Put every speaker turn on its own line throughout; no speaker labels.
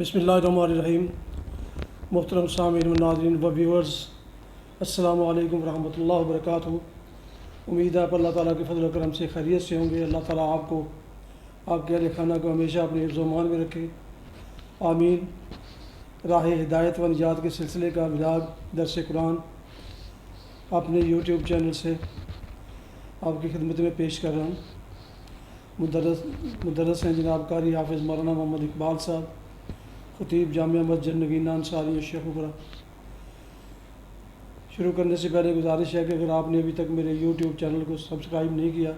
بسم اللہ الرحمن الرحیم۔ محترم سامعین و ناظرین و ویورز، السلام علیکم ورحمۃ اللہ وبرکاتہ۔ امید ہے آپ اللہ تعالیٰ کے فضل و کرم سے خیریت سے ہوں گے۔ اللہ تعالیٰ آپ کو، آپ کے اہل خانہ کو ہمیشہ اپنے حفظ و امان میں رکھے، آمین۔ راہ ہدایت و نجات کے سلسلے کا ولاگ درس قرآن اپنے یوٹیوب چینل سے آپ کی خدمت میں پیش کر رہا ہوں۔ مدرس ہیں جناب قاری حافظ مولانا محمد اقبال صاحب، خطیب جامعہ مسجد نگینہ انصاری شیخ پورہ۔ شروع کرنے سے پہلے گزارش ہے کہ اگر آپ نے ابھی تک میرے یوٹیوب چینل کو سبسکرائب نہیں کیا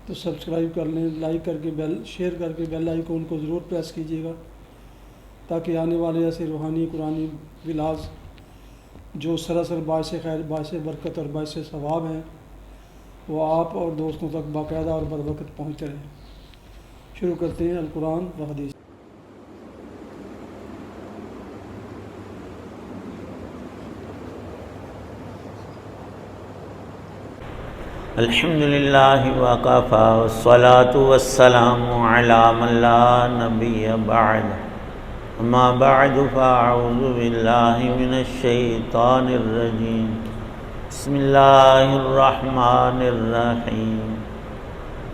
تو سبسکرائب کر لیں، لائک کر کے شیئر کر کے بیل آئیکن کو ضرور پریس کیجیے گا، تاکہ آنے والے ایسے روحانی قرآنی ولاز جو سراسر باعث خیر، باعث برکت اور باعث ثواب ہیں، وہ آپ اور دوستوں تک باقاعدہ اور بروقت پہنچتے رہیں۔ شروع کرتے ہیں القرآن و حدیث۔
الحمد للہ وکفی والصلاة والسلام علی من لا نبی بعد، اما بعد فاعوذ باللہ من الشیطان الرجیم، بسم اللہ الرحمن الرحیم۔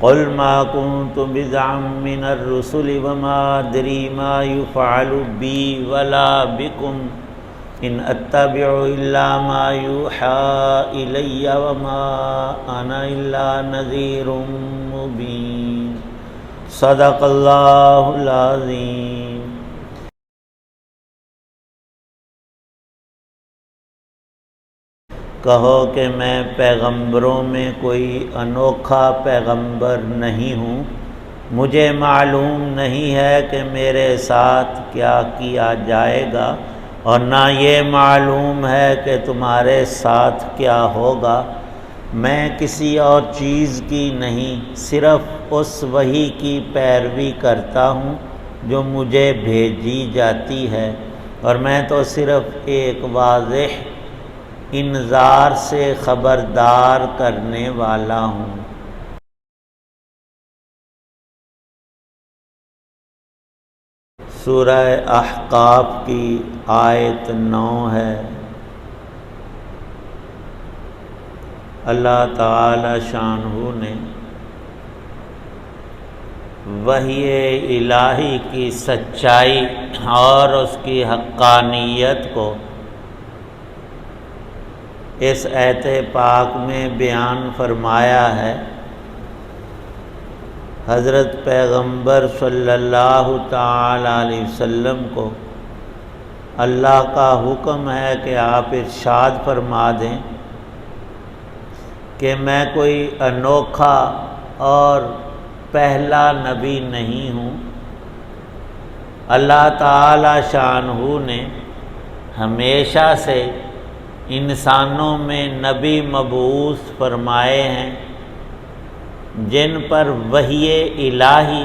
قل ما كنت بدعا من الرسل وما ادری ما يفعل بی ولا بکم ان اتبع الا ما یوحى الی وما انا الا نذیر مبین۔ صدق اللہ العظیم۔ کہو کہ میں پیغمبروں میں کوئی انوکھا پیغمبر نہیں ہوں، مجھے معلوم نہیں ہے کہ میرے ساتھ کیا کیا جائے گا، اور نہ یہ معلوم ہے کہ تمہارے ساتھ کیا ہوگا۔ میں کسی اور چیز کی نہیں، صرف اس وحی کی پیروی کرتا ہوں جو مجھے بھیجی جاتی ہے، اور میں تو صرف ایک واضح انذار سے خبردار کرنے والا ہوں۔ سورہ احقاف کی آیت 9 ہے۔ اللہ تعالی شانہ نے وحی الہی کی سچائی اور اس کی حقانیت کو اس آیت پاک میں بیان فرمایا ہے۔ حضرت پیغمبر صلی اللہ تعالی علیہ وسلم کو اللہ کا حکم ہے کہ آپ ارشاد فرما دیں کہ میں کوئی انوکھا اور پہلا نبی نہیں ہوں۔ اللہ تعالی شانہ نے ہمیشہ سے انسانوں میں نبی مبعوث فرمائے ہیں جن پر وحی الہی،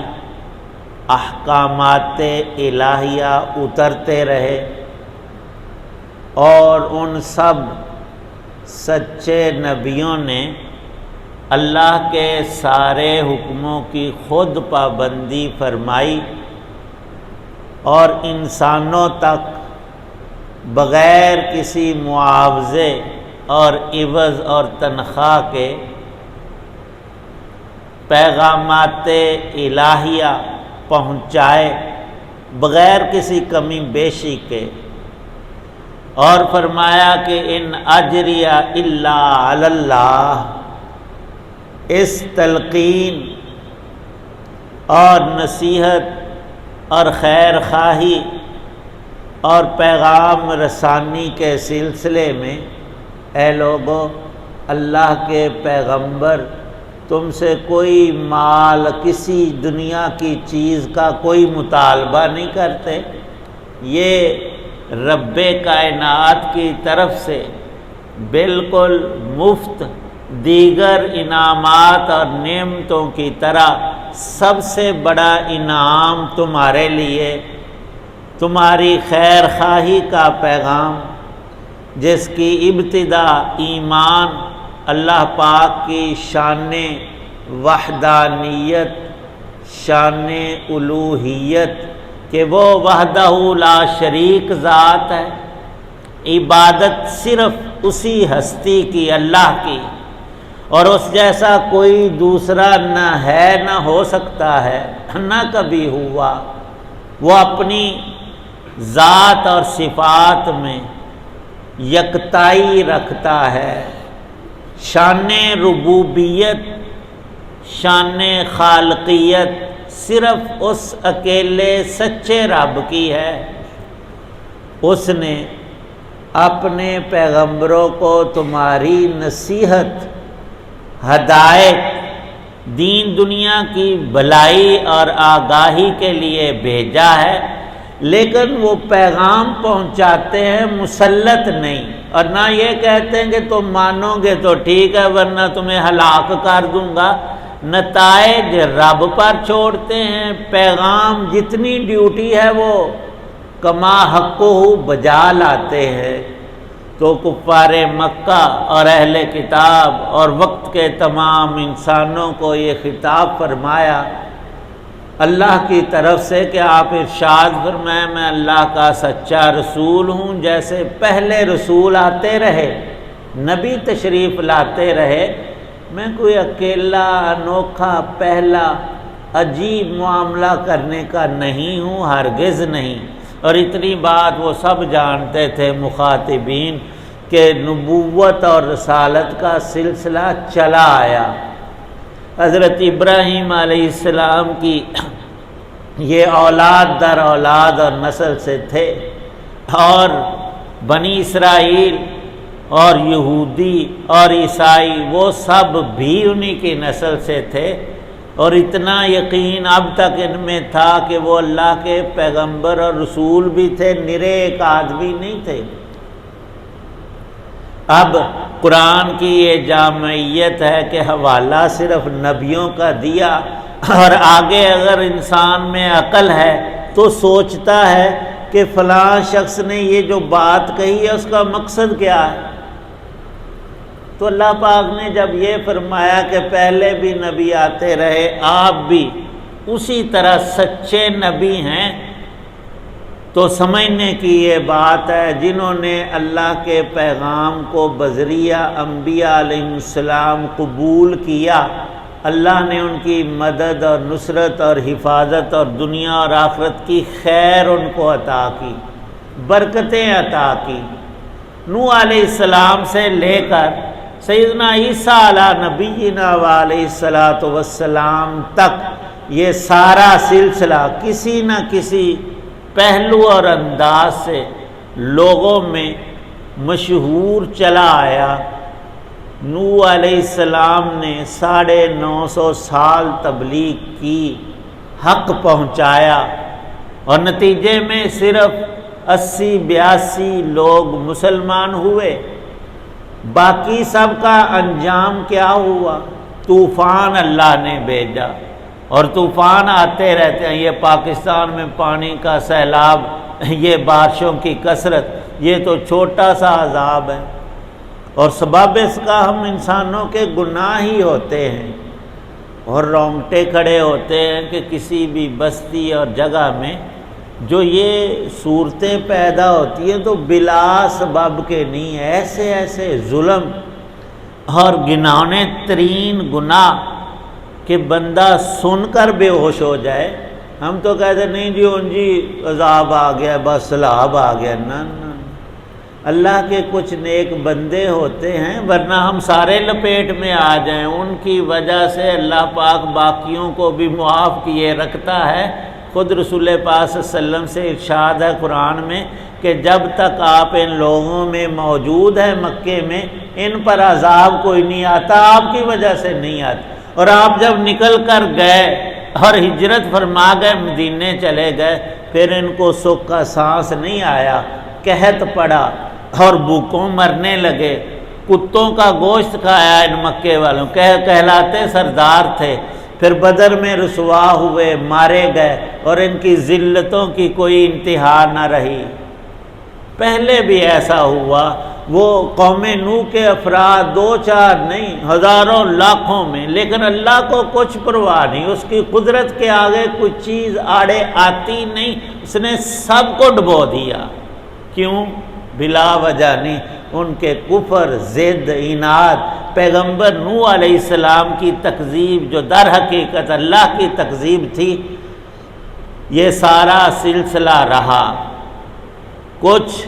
احکامات الہیہ اترتے رہے، اور ان سب سچے نبیوں نے اللہ کے سارے حکموں کی خود پابندی فرمائی، اور انسانوں تک بغیر کسی معاوضے اور عوض اور تنخواہ کے پیغامات الہیہ پہنچائے، بغیر کسی کمی بیشی کے۔ اور فرمایا کہ ان اجری الا علی اللہ، اس تلقین اور نصیحت اور خیر خواہی اور پیغام رسانی کے سلسلے میں، اے لوگو، اللہ کے پیغمبر تم سے کوئی مال، کسی دنیا کی چیز کا کوئی مطالبہ نہیں کرتے، یہ رب کائنات کی طرف سے بالکل مفت دیگر انعامات اور نعمتوں کی طرح سب سے بڑا انعام تمہارے لیے تمہاری خیر خواہی کا پیغام، جس کی ابتدا ایمان اللہ پاک کی شان وحدانیت، شان الوہیت کہ وہ وحدہ لا شریک ذات ہے، عبادت صرف اسی ہستی کی، اللہ کی، اور اس جیسا کوئی دوسرا نہ ہے نہ ہو سکتا ہے، نہ کبھی ہوا۔ وہ اپنی ذات اور صفات میں یکتائی رکھتا ہے۔ شان ربوبیت، شان خالقیت صرف اس اکیلے سچے رب کی ہے۔ اس نے اپنے پیغمبروں کو تمہاری نصیحت، ہدایت، دین دنیا کی بھلائی اور آگاہی کے لیے بھیجا ہے، لیکن وہ پیغام پہنچاتے ہیں، مسلط نہیں، اور نہ یہ کہتے ہیں کہ تم مانو گے تو ٹھیک ہے ورنہ تمہیں ہلاک کر دوں گا۔ نتائج رب پر چھوڑتے ہیں، پیغام جتنی ڈیوٹی ہے وہ کما حقہ بجا لاتے ہیں۔ تو کفار مکہ اور اہل کتاب اور وقت کے تمام انسانوں کو یہ خطاب فرمایا اللہ کی طرف سے کہ آپ ارشاد فرمائیں میں اللہ کا سچا رسول ہوں۔ جیسے پہلے رسول آتے رہے، نبی تشریف لاتے رہے، میں کوئی اکیلا انوکھا پہلا عجیب معاملہ کرنے کا نہیں ہوں، ہرگز نہیں۔ اور اتنی بات وہ سب جانتے تھے مخاطبین کہ نبوت اور رسالت کا سلسلہ چلا آیا۔ حضرت ابراہیم علیہ السلام کی یہ اولاد در اولاد اور نسل سے تھے، اور بنی اسرائیل اور یہودی اور عیسائی وہ سب بھی انہی کی نسل سے تھے، اور اتنا یقین اب تک ان میں تھا کہ وہ اللہ کے پیغمبر اور رسول بھی تھے، نرے ایک آدمی نہیں تھے۔ اب قرآن کی یہ جامعیت ہے کہ حوالہ صرف نبیوں کا دیا، اور آگے اگر انسان میں عقل ہے تو سوچتا ہے کہ فلاں شخص نے یہ جو بات کہی ہے اس کا مقصد کیا ہے۔ تو اللہ پاک نے جب یہ فرمایا کہ پہلے بھی نبی آتے رہے، آپ بھی اسی طرح سچے نبی ہیں، تو سمجھنے کی یہ بات ہے جنہوں نے اللہ کے پیغام کو بذریعہ انبیاء علیہ السلام قبول کیا، اللہ نے ان کی مدد اور نصرت اور حفاظت اور دنیا اور آخرت کی خیر ان کو عطا کی، برکتیں عطا کی۔ نوح علیہ السلام سے لے کر سیدنا عیسیٰ علیہ نبینا علیہ السلام تک یہ سارا سلسلہ کسی نہ کسی پہلو اور انداز سے لوگوں میں مشہور چلا آیا۔ نوح علیہ السلام نے 950 سال تبلیغ کی، حق پہنچایا، اور نتیجے میں صرف 80-82 لوگ مسلمان ہوئے۔ باقی سب کا انجام کیا ہوا؟ طوفان اللہ نے بھیجا، اور طوفان آتے رہتے ہیں۔ یہ پاکستان میں پانی کا سیلاب، یہ بارشوں کی کثرت، یہ تو چھوٹا سا عذاب ہے، اور سبب اس کا ہم انسانوں کے گناہ ہی ہوتے ہیں، اور رونگٹے کھڑے ہوتے ہیں کہ کسی بھی بستی اور جگہ میں جو یہ صورتیں پیدا ہوتی ہیں تو بلا سبب کے نہیں، ایسے ایسے ظلم اور گنانے ترین گناہ کہ بندہ سن کر بے ہوش ہو جائے۔ ہم تو کہتے نہیں جی عذاب آ گیا، بس سیلاب آ گیا، نہ اللہ کے کچھ نیک بندے ہوتے ہیں، ورنہ ہم سارے لپیٹ میں آ جائیں۔ ان کی وجہ سے اللہ پاک باقیوں کو بھی معاف کیے رکھتا ہے۔ خود رسول پاک صلی اللہ علیہ وسلم سے ارشاد ہے قرآن میں کہ جب تک آپ ان لوگوں میں موجود ہیں مکے میں، ان پر عذاب کوئی نہیں آتا، آپ کی وجہ سے نہیں آتا، اور آپ جب نکل کر گئے اور ہجرت فرما گئے، مدینے چلے گئے، پھر ان کو سکھ کا سانس نہیں آیا، قحط پڑا اور بھوکوں مرنے لگے، کتوں کا گوشت کھایا ان مکے والوں، کہلاتے سردار تھے، پھر بدر میں رسوا ہوئے، مارے گئے، اور ان کی ذلتوں کی کوئی انتہا نہ رہی۔ پہلے بھی ایسا ہوا، وہ قوم نوح کے افراد 2-4 نہیں، ہزاروں لاکھوں میں، لیکن اللہ کو کچھ پرواہ نہیں، اس کی قدرت کے آگے کوئی چیز آڑے آتی نہیں، اس نے سب کو ڈبو دیا۔ کیوں؟ بلا وجہ نہیں، ان کے کفر، ضد، عناد، پیغمبر نوح علیہ السلام کی تکذیب جو در حقیقت اللہ کی تکذیب تھی، یہ سارا سلسلہ رہا۔ کچھ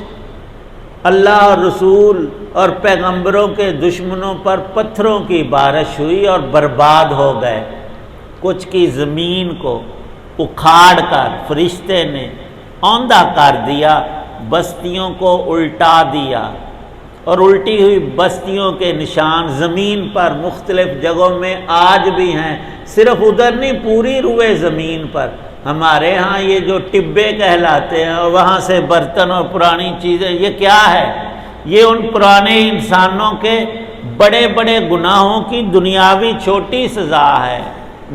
اللہ اور رسول اور پیغمبروں کے دشمنوں پر پتھروں کی بارش ہوئی اور برباد ہو گئے، کچھ کی زمین کو اکھاڑ کر فرشتے نے اوندھا کر دیا، بستیوں کو الٹا دیا، اور الٹی ہوئی بستیوں کے نشان زمین پر مختلف جگہوں میں آج بھی ہیں، صرف ادھر نہیں، پوری روئے زمین پر۔ ہمارے ہاں یہ جو ٹبے کہلاتے ہیں اور وہاں سے برتن اور پرانی چیزیں، یہ کیا ہے؟ یہ ان پرانے انسانوں کے بڑے بڑے گناہوں کی دنیاوی چھوٹی سزا ہے،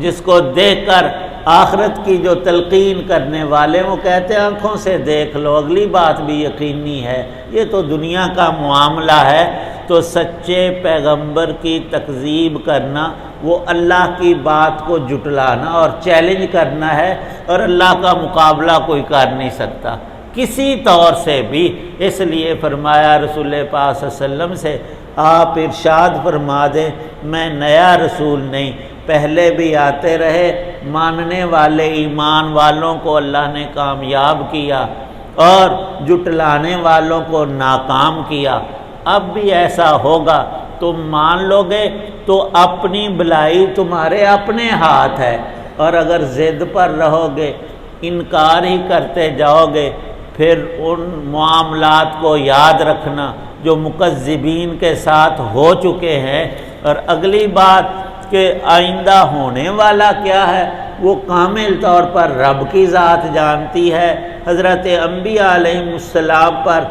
جس کو دیکھ کر آخرت کی جو تلقین کرنے والے وہ کہتے ہیں آنکھوں سے دیکھ لو، اگلی بات بھی یقینی ہے، یہ تو دنیا کا معاملہ ہے۔ تو سچے پیغمبر کی تکذیب کرنا، وہ اللہ کی بات کو جھٹلانا اور چیلنج کرنا ہے، اور اللہ کا مقابلہ کوئی کر نہیں سکتا کسی طور سے بھی۔ اس لیے فرمایا رسول پاک صلی اللہ علیہ وسلم سے، آپ ارشاد فرما دیں میں نیا رسول نہیں، پہلے بھی آتے رہے، ماننے والے ایمان والوں کو اللہ نے کامیاب کیا اور جھٹلانے والوں کو ناکام کیا، اب بھی ایسا ہوگا۔ تم مان لو گے تو اپنی بھلائی تمہارے اپنے ہاتھ ہے، اور اگر ضد پر رہو گے، انکار ہی کرتے جاؤ گے، پھر ان معاملات کو یاد رکھنا جو مکذبین کے ساتھ ہو چکے ہیں۔ اور اگلی بات کہ آئندہ ہونے والا کیا ہے، وہ کامل طور پر رب کی ذات جانتی ہے۔ حضرت انبیاء علیہ السلام پر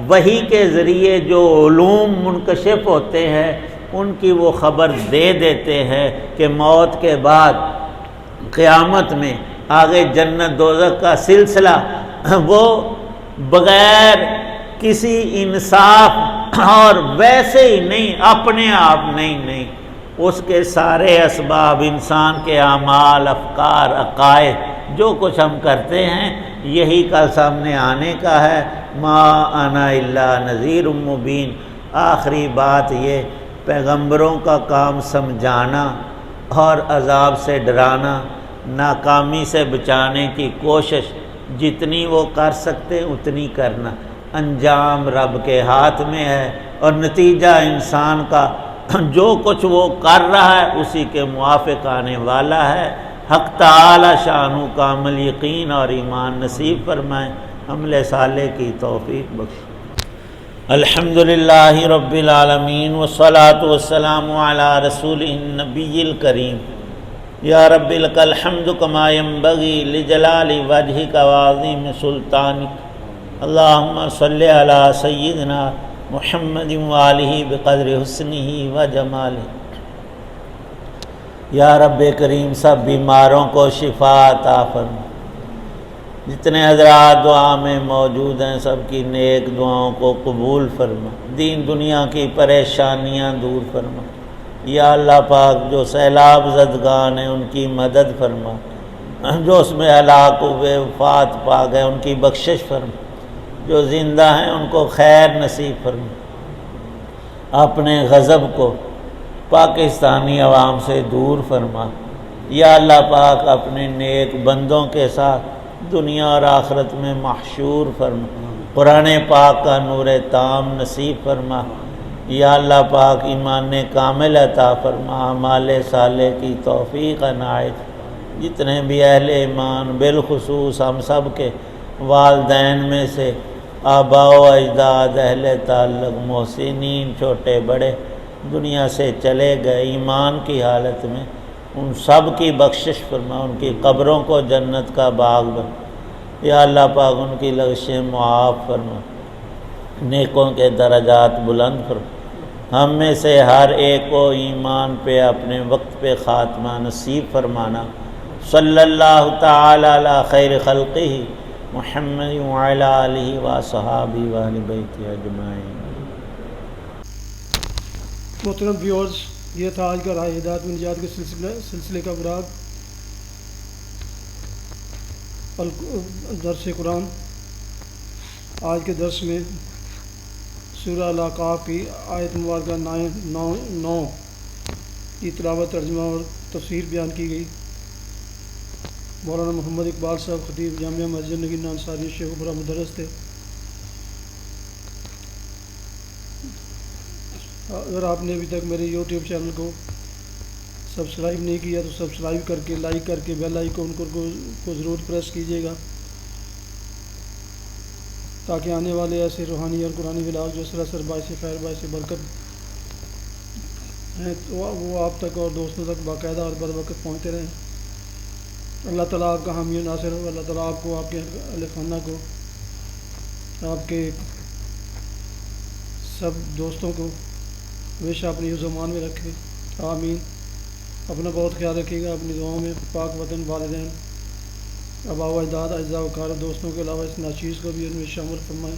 وحی کے ذریعے جو علوم منکشف ہوتے ہیں، ان کی وہ خبر دے دیتے ہیں کہ موت کے بعد قیامت میں آگے جنت دوزخ کا سلسلہ وہ بغیر کسی انصاف اور ویسے ہی نہیں، اپنے آپ نہیں، اس کے سارے اسباب، انسان کے اعمال، افکار، عقائد، جو کچھ ہم کرتے ہیں، یہی کل سامنے آنے کا ہے۔ ما انا الا نذیر مبین۔ آخری بات یہ، پیغمبروں کا کام سمجھانا اور عذاب سے ڈرانا، ناکامی سے بچانے کی کوشش جتنی وہ کر سکتے اتنی کرنا، انجام رب کے ہاتھ میں ہے، اور نتیجہ انسان کا جو کچھ وہ کر رہا ہے اسی کے موافق آنے والا ہے۔ حق تعالی شانہ کامل یقین اور ایمان نصیب فرمائیں، عمل صالح کی توفیق بخش۔ الحمدللہ رب العالمین والصلاة والسلام علی رسولہ النبی الکریم۔ یا رب لک الحمد کما ینبغی لجلال وجہک وعظیم سلطانک۔ اللہم صلی علی سیدنا محمد وآلہ بقدر حسنہ و جمالہ۔ یا رب کریم سب بیماروں کو شفا عطا فرما، جتنے حضرات دعا میں موجود ہیں سب کی نیک دعاؤں کو قبول فرما، دین دنیا کی پریشانیاں دور فرما۔ یا اللہ پاک جو سیلاب زدگان ہیں ان کی مدد فرما، جو اس میں ہلاک ہوئے وفات پا گئے ان کی بخشش فرما، جو زندہ ہیں ان کو خیر نصیب فرما، اپنے غضب کو پاکستانی عوام سے دور فرما۔ یا اللہ پاک اپنے نیک بندوں کے ساتھ دنیا اور آخرت میں محشور فرما، قرآن پاک کا نور تام نصیب فرما۔ یا اللہ پاک ایمان کامل عطا فرما، اعمال صالح کی توفیق عنایت۔ جتنے بھی اہل ایمان بالخصوص ہم سب کے والدین میں سے آباء و اجداد، اہل تعلق، محسنین چھوٹے بڑے دنیا سے چلے گئے ایمان کی حالت میں، ان سب کی بخشش فرما، ان کی قبروں کو جنت کا باغ بنا۔ یا اللہ پاک ان کی لغزشیں معاف فرما، نیکوں کے درجات بلند فرما۔ ہم میں سے ہر ایک کو ایمان پہ اپنے وقت پہ خاتمہ نصیب فرمانا۔ صلی اللہ تعالی علی خیر خلقہ محمد وعلی آلہ وصحابہ وآل بیتہ اجمعین۔
محترم ویورز، یہ تھا آج کا راہ ہدایت و نجات کے سلسلے کا براگ درس قرآن۔ آج کے درس میں سورہ الاعقاف کی آیت مبارکہ 9 کی تلاوت، ترجمہ اور تفسیر بیان کی گئی۔ مولانا محمد اقبال صاحب خطیب جامعہ مسجد نگین انصاری شیخ برا مدرس تھے۔ اگر آپ نے ابھی تک میرے یوٹیوب چینل کو سبسکرائب نہیں کیا تو سبسکرائب کر کے، لائک کر کے، بیل آئیکن کو ضرور پریس کیجیے گا، تاکہ آنے والے ایسے روحانی اور قرآنی ولاگ جو سراسر باعث خیر، باعث برکت ہیں وہ آپ تک اور دوستوں تک باقاعدہ اور بر وقت پہنچتے رہیں۔ اللہ تعالیٰ آپ کا حامی و ناصر ہو۔ اللہ تعالیٰ آپ کو، آپ کے اہل خانہ کو، آپ کے سب دوستوں کو ہمیشہ اپنی زمان میں رکھے، آمین۔ اپنا بہت خیال رکھیے گا، اپنی دعاؤں میں پاک وطن، والدین، آباء و اجداد، اعزاء و اقارب، دوستوں کے علاوہ اس ناچیز کو بھی ان میں شامل فرمائیں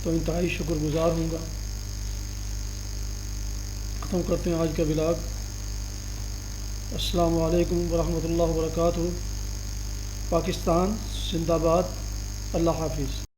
تو انتہائی شکر گزار ہوں گا۔ ختم کرتے ہیں آج کا ولاگ۔ السلام علیکم ورحمۃ اللہ وبرکاتہ۔ پاکستان زندہ باد۔ اللہ حافظ۔